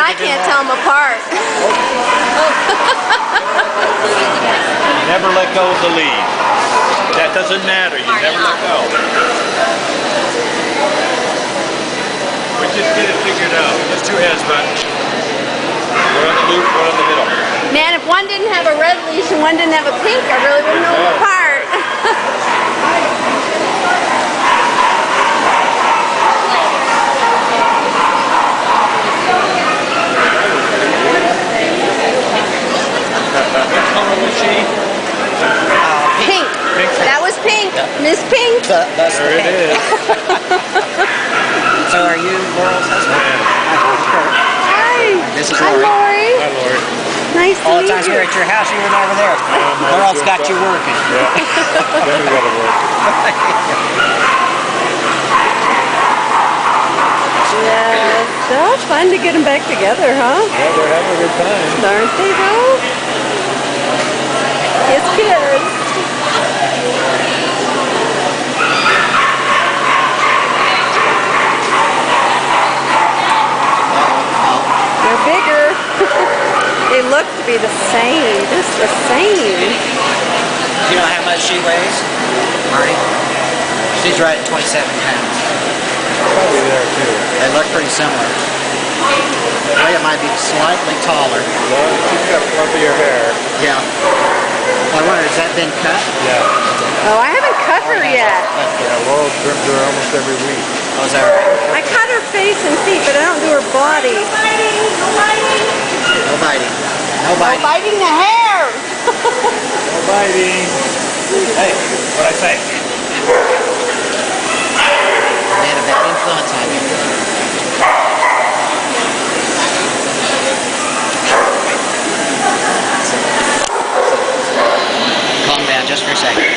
I can't tell them apart. Never let go of the lead. That doesn't matter. You never let go. We just get it figured out. There's two heads, bud. One on the loop, one on the middle. Man, if one didn't have a red leash and one didn't have a pink, I really wouldn't know them apart. What color was she? Pink. That was pink. Miss Pink. That's There it is. So are you Laurel's husband? Hi. This is Hi, Lori. Lori. Hi, Lori. Nice to All the meet times you. we're at your house, you were never there. Laurel's got you working. Yeah. Then we gotta work. Yeah. So fun to get them back together, huh? Yeah, they're having a good time. Aren't they, though? It's kids. They're bigger. They look to be the same, just the same. You know how much she weighs, Marty? She's right at 27 pounds. Probably there too. They look pretty similar. Leia might be slightly taller. Well, she's got fluffier hair. Yeah. I wonder, has that been cut? Yeah. Oh, I haven't cut her yet. Yeah, Laurel trims her almost every week. Oh, is that right? I cut her face and feet, but I don't do her body. No biting. No Oh, biting. biting the hair. No biting. Hey, what'd I say? They had a bad influence on you. Calm down just for a second.